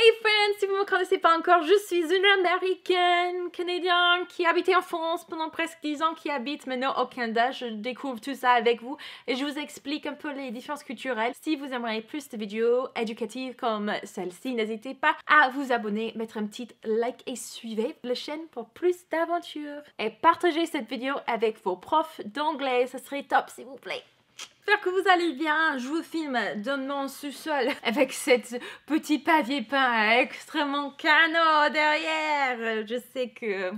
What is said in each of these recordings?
Hey friends, si vous ne me connaissez pas encore, je suis une américaine, canadienne qui a habité en France pendant presque 10 ans, qui habite maintenant au Canada. Je découvre tout ça avec vous et je vous explique un peu les différences culturelles. Si vous aimeriez plus de vidéos éducatives comme celle-ci, n'hésitez pas à vous abonner, mettre un petit like et suivez la chaîne pour plus d'aventures. Et partagez cette vidéo avec vos profs d'anglais, ça serait top s'il vous plaît. J'espère que vous allez bien. Je vous filme dans mon sous-sol avec cette petit papier peint extrêmement canon derrière. Je sais que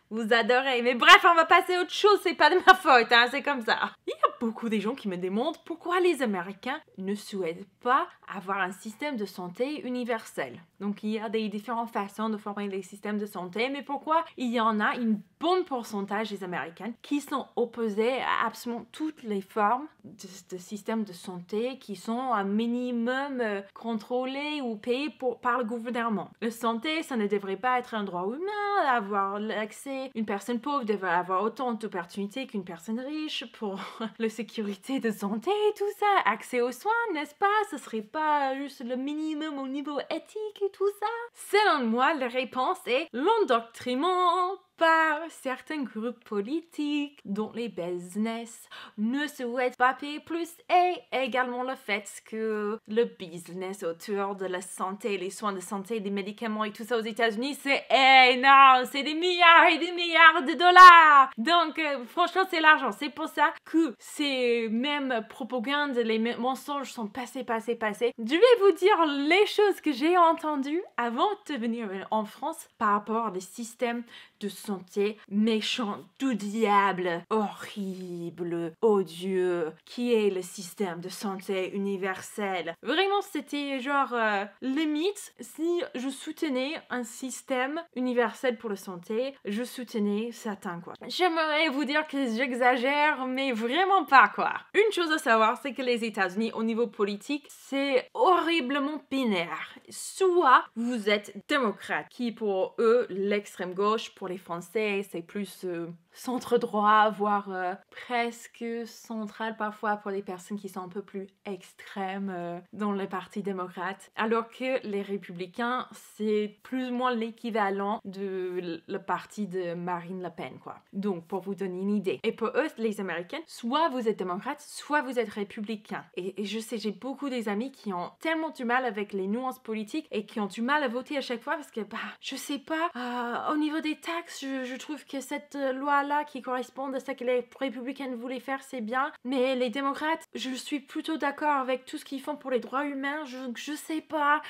vous adorez. Mais bref, on va passer à autre chose. C'est pas de ma faute, hein, c'est comme ça. Il y a beaucoup de gens qui me demandent pourquoi les Américains ne souhaitent pas avoir un système de santé universel. Donc, il y a des différentes façons de former les systèmes de santé, mais pourquoi il y en a une bonne pourcentage des Américains qui sont opposés à absolument toutes les formes de systèmes de santé qui sont un minimum contrôlés ou payés par le gouvernement. La santé, ça ne devrait pas être un droit humain, avoir l'accès. Une personne pauvre devrait avoir autant d'opportunités qu'une personne riche pour la sécurité de santé et tout ça. Accès aux soins, n'est-ce pas? Ce serait pas juste le minimum au niveau éthique et tout ça? Selon moi, la réponse est l'endoctrinement par certains groupes politiques dont les business ne souhaitent pas payer plus et également le fait que le business autour de la santé, les soins de santé, des médicaments et tout ça aux États-Unis, c'est énorme, c'est des milliards et des milliards de dollars. Donc franchement, c'est l'argent. C'est pour ça que ces mêmes propagandes, les mêmes mensonges sont passés. Je vais vous dire les choses que j'ai entendues avant de venir en France par rapport aux systèmes de santé méchant, du diable, horrible, odieux, qui est le système de santé universel. Vraiment, c'était genre limite, si je soutenais un système universel pour la santé, je soutenais Satan, quoi. J'aimerais vous dire que j'exagère, mais vraiment pas, quoi. Une chose à savoir, c'est que les États-Unis, au niveau politique, c'est horriblement binaire. Soit vous êtes démocrate, qui pour eux, l'extrême gauche, pour les Français, c'est plus centre-droit, voire presque central parfois pour les personnes qui sont un peu plus extrêmes dans le parti démocrate. Alors que les républicains, c'est plus ou moins l'équivalent de le parti de Marine Le Pen, quoi. Donc, pour vous donner une idée. Et pour eux, les Américains, soit vous êtes démocrate, soit vous êtes républicain. Et je sais, j'ai beaucoup des amis qui ont tellement du mal avec les nuances politiques et qui ont du mal à voter à chaque fois parce que, je sais pas, au niveau des taxes, je trouve que cette loi-là qui correspond à ce que les républicains voulaient faire, c'est bien. Mais les démocrates, je suis plutôt d'accord avec tout ce qu'ils font pour les droits humains. Je sais pas.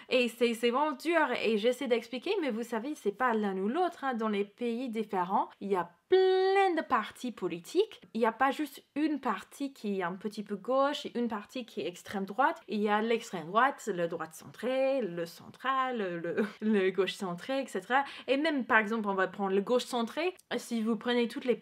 Et c'est vraiment dur. Et j'essaie d'expliquer, mais vous savez, c'est pas l'un ou l'autre. Hein. Dans les pays différents, il y a plein de partis politiques. Il n'y a pas juste une partie qui est un petit peu gauche et une partie qui est extrême droite. Il y a l'extrême droite, le droite centré, le central, le gauche centré, etc. Et même, par exemple, on va prendre le gauche centré. Si vous prenez toutes les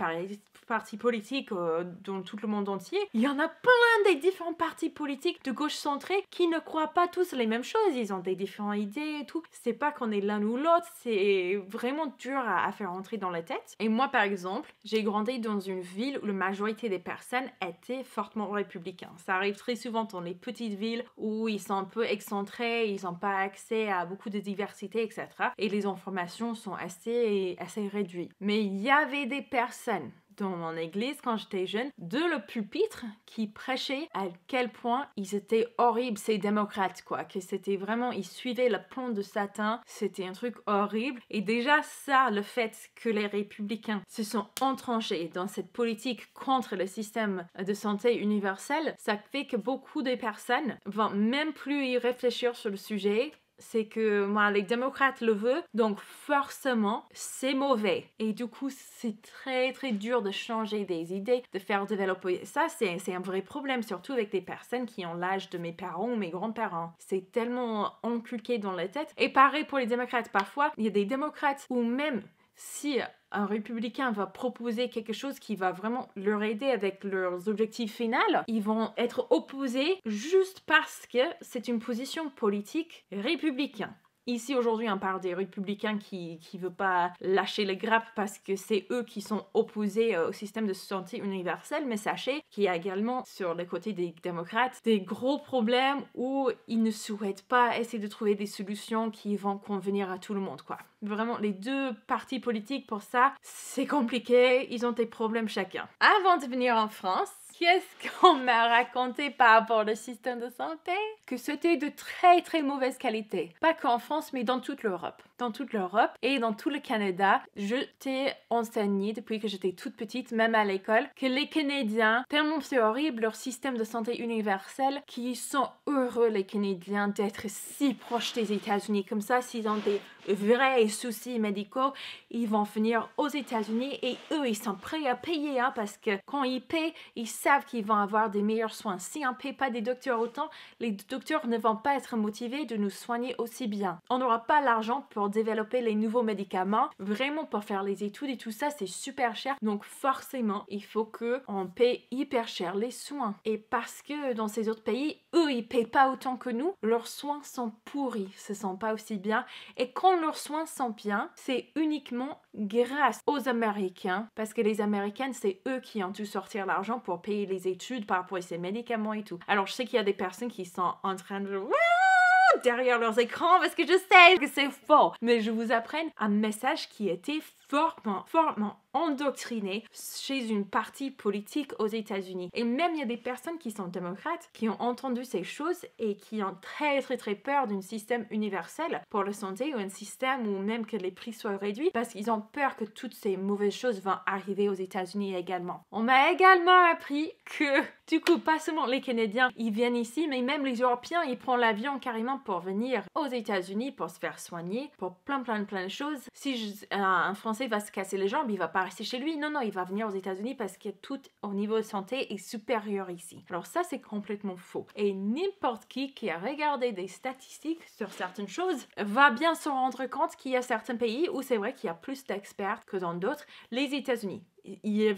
partis politiques dans tout le monde entier, il y en a plein des différents partis politiques de gauche centré qui ne croient pas tous les mêmes choses. Ils ont des différentes idées et tout. C'est pas qu'on est l'un ou l'autre, c'est vraiment dur à faire entrer dans la tête. Et moi, par exemple, j'ai grandi dans une ville où la majorité des personnes étaient fortement républicains. Ça arrive très souvent dans les petites villes où ils sont un peu excentrés, ils n'ont pas accès à beaucoup de diversité, etc. Et les informations sont assez réduites. Mais il y avait des personnes dans mon église quand j'étais jeune, de le pupitre qui prêchait à quel point ils étaient horribles, ces démocrates, quoi, que c'était vraiment, ils suivaient le plan de Satan, c'était un truc horrible. Et déjà ça, le fait que les républicains se sont entranchés dans cette politique contre le système de santé universel, ça fait que beaucoup de personnes vont même plus y réfléchir sur le sujet. C'est que moi, les démocrates le veulent, donc forcément, c'est mauvais. Et du coup, c'est très, très dur de changer des idées, de faire développer. Ça, c'est un vrai problème, surtout avec des personnes qui ont l'âge de mes parents ou mes grands-parents. C'est tellement inculqué dans la tête. Et pareil pour les démocrates. Parfois, il y a des démocrates ou même si un républicain va proposer quelque chose qui va vraiment leur aider avec leurs objectifs finaux, ils vont être opposés juste parce que c'est une position politique républicaine. Ici, aujourd'hui, on parle des républicains qui ne veulent pas lâcher les grappes parce que c'est eux qui sont opposés au système de santé universel. Mais sachez qu'il y a également, sur le côté des démocrates, des gros problèmes où ils ne souhaitent pas essayer de trouver des solutions qui vont convenir à tout le monde, quoi. Vraiment, les deux partis politiques, pour ça, c'est compliqué. Ils ont des problèmes chacun. Avant de venir en France, qu'est-ce qu'on m'a raconté par rapport au système de santé? Que c'était de très très mauvaise qualité. Pas qu'en France, mais dans toute l'Europe. Dans toute l'Europe et dans tout le Canada, je t'ai enseigné depuis que j'étais toute petite, même à l'école, que les Canadiens, tellement c'est horrible leur système de santé universel, qu'ils sont heureux les Canadiens d'être si proches des États-Unis. Comme ça, s'ils ont des vrais soucis médicaux, ils vont venir aux États-Unis et eux, ils sont prêts à payer, hein, parce que quand ils paient, ils savent qu'ils vont avoir des meilleurs soins. Si on ne paie pas des docteurs autant, les docteurs ne vont pas être motivés de nous soigner aussi bien. On n'aura pas l'argent pour développer les nouveaux médicaments. Vraiment, pour faire les études et tout ça, c'est super cher. Donc forcément, il faut qu'on paie hyper cher les soins. Et parce que dans ces autres pays, eux, ils ne paient pas autant que nous, leurs soins sont pourris, se sont pas aussi bien. Et quand leurs soins sont bien, c'est uniquement grâce aux Américains, parce que les Américains, c'est eux qui ont dû sortir l'argent pour payer les études par rapport à ces médicaments et tout. Alors, je sais qu'il y a des personnes qui sont en train de derrière leurs écrans parce que je sais que c'est faux. Mais je vous apprends un message qui était fortement endoctriné chez une partie politique aux États-Unis. Et même il y a des personnes qui sont démocrates qui ont entendu ces choses et qui ont très peur d'un système universel pour la santé ou un système où même que les prix soient réduits parce qu'ils ont peur que toutes ces mauvaises choses vont arriver aux États-Unis également. On m'a également appris que du coup, pas seulement les Canadiens, ils viennent ici, mais même les Européens, ils prennent l'avion carrément pour venir aux États-Unis pour se faire soigner, pour plein de choses. Si un Français va se casser les jambes, il va pas rester chez lui. Non, il va venir aux États-Unis parce que tout au niveau de santé est supérieur ici. Alors ça, c'est complètement faux. Et n'importe qui a regardé des statistiques sur certaines choses va bien se rendre compte qu'il y a certains pays où c'est vrai qu'il y a plus d'experts que dans d'autres. Les États-Unis.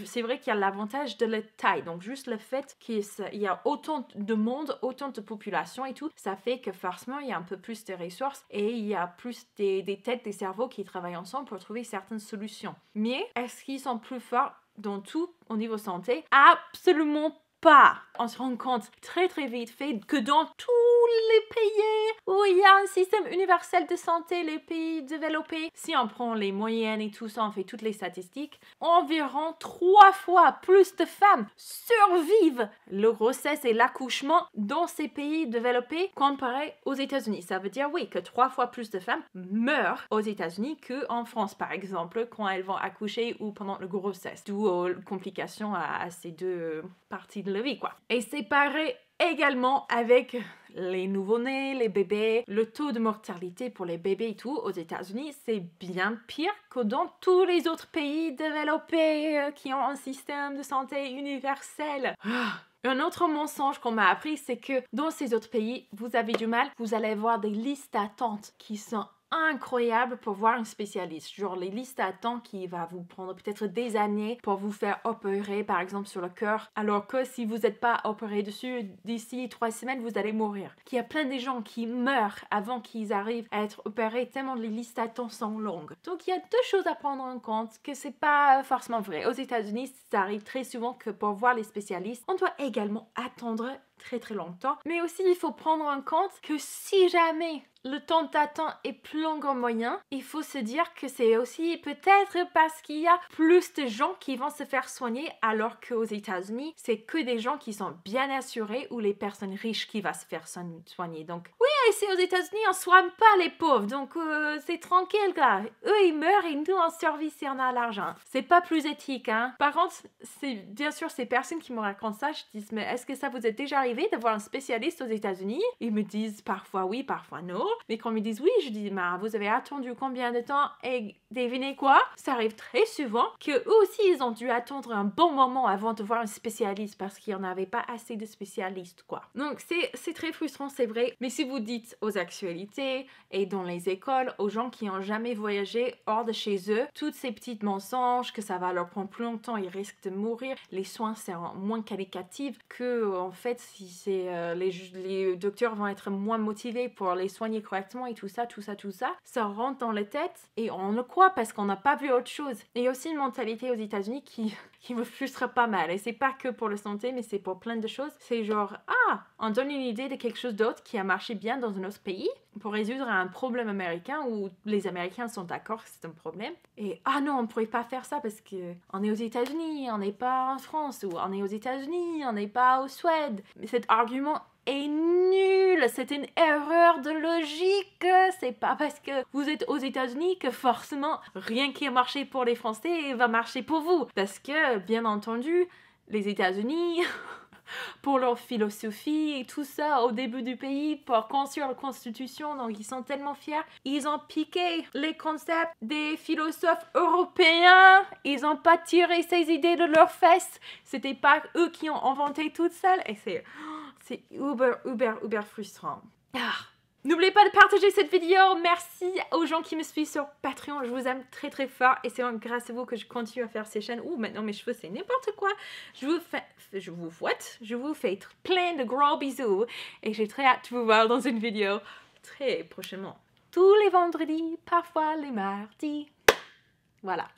C'est vrai qu'il y a l'avantage de la taille, donc juste le fait qu'il y a autant de monde, autant de population et tout, ça fait que forcément il y a un peu plus de ressources et il y a plus des têtes, des cerveaux qui travaillent ensemble pour trouver certaines solutions. Mais est-ce qu'ils sont plus forts dans tout au niveau santé? Absolument pas. On se rend compte très vite fait que dans tous les pays où il y a un système universel de santé, les pays développés, si on prend les moyennes et tout ça, on fait toutes les statistiques, environ 3 fois plus de femmes survivent la grossesse et l'accouchement dans ces pays développés comparé aux États-Unis. Ça veut dire, oui, que 3 fois plus de femmes meurent aux États-Unis qu'en France, par exemple, quand elles vont accoucher ou pendant la grossesse, d'où aux complications à ces deux parties de la vie, quoi. Et c'est pareil également avec les nouveau-nés, les bébés, le taux de mortalité pour les bébés et tout aux États-Unis, c'est bien pire que dans tous les autres pays développés qui ont un système de santé universel. Un autre mensonge qu'on m'a appris, c'est que dans ces autres pays, vous avez du mal, vous allez voir des listes d'attente qui sont incroyable pour voir un spécialiste. Genre les listes d'attente qui va vous prendre peut-être des années pour vous faire opérer par exemple sur le cœur, alors que si vous n'êtes pas opéré dessus d'ici 3 semaines, vous allez mourir. Qu'il y a plein de gens qui meurent avant qu'ils arrivent à être opérés tellement les listes d'attente sont longues. Donc il y a 2 choses à prendre en compte que c'est pas forcément vrai. Aux États-Unis, ça arrive très souvent que pour voir les spécialistes, on doit également attendre très longtemps. Mais aussi, il faut prendre en compte que si jamais le temps d'attente est plus long qu'en moyen, il faut se dire que c'est aussi peut-être parce qu'il y a plus de gens qui vont se faire soigner alors qu'aux États-Unis, c'est que des gens qui sont bien assurés ou les personnes riches qui vont se faire soigner. Donc, oui, ici aux États-Unis, on ne soigne pas les pauvres. Donc, c'est tranquille, là. Eux, ils meurent et nous, on survit si on a l'argent. C'est pas plus éthique, hein. Par contre, c'est bien sûr ces personnes qui me racontent ça, je dis, mais est-ce que ça vous est déjà arrivé de voir un spécialiste aux États-Unis? Ils me disent parfois oui, parfois non. Mais quand ils me disent oui, je dis, mais vous avez attendu combien de temps? Et devinez quoi? Ça arrive très souvent qu'eux aussi, ils ont dû attendre un bon moment avant de voir un spécialiste parce qu'il n'y en avait pas assez de spécialistes, quoi. Donc, c'est très frustrant, c'est vrai. Mais si vous dites dites aux actualités et dans les écoles, aux gens qui n'ont jamais voyagé hors de chez eux, toutes ces petites mensonges, que ça va leur prendre plus longtemps, ils risquent de mourir, les soins seront moins qualitatifs, que en fait, si c'est les docteurs vont être moins motivés pour les soigner correctement et tout ça, ça rentre dans la tête et on le croit parce qu'on n'a pas vu autre chose. Et il y a aussi une mentalité aux États-Unis qui me frustre pas mal. Et c'est pas que pour la santé, mais c'est pour plein de choses. C'est genre, on donne une idée de quelque chose d'autre qui a marché bien dans un autre pays pour résoudre un problème américain où les Américains sont d'accord que c'est un problème. Et non, on ne pourrait pas faire ça parce qu'on est aux États-Unis, on n'est pas en France, ou on est aux États-Unis, on n'est pas au Suède. Mais cet argument est nul, c'est une erreur de logique. C'est pas parce que vous êtes aux États-Unis que forcément rien qui a marché pour les Français va marcher pour vous. Parce que, bien entendu, les États-Unis, pour leur philosophie et tout ça au début du pays, pour construire la constitution, donc ils sont tellement fiers. Ils ont piqué les concepts des philosophes européens, ils n'ont pas tiré ces idées de leurs fesses, c'était pas eux qui ont inventé toutes seules, et c'est uber frustrant. N'oubliez pas de partager cette vidéo. Merci aux gens qui me suivent sur Patreon. Je vous aime très très fort et c'est grâce à vous que je continue à faire ces chaînes. Maintenant mes cheveux c'est n'importe quoi. Je vous fais plein de gros bisous et j'ai très hâte de vous voir dans une vidéo très prochainement. Tous les vendredis, parfois les mardis. Voilà.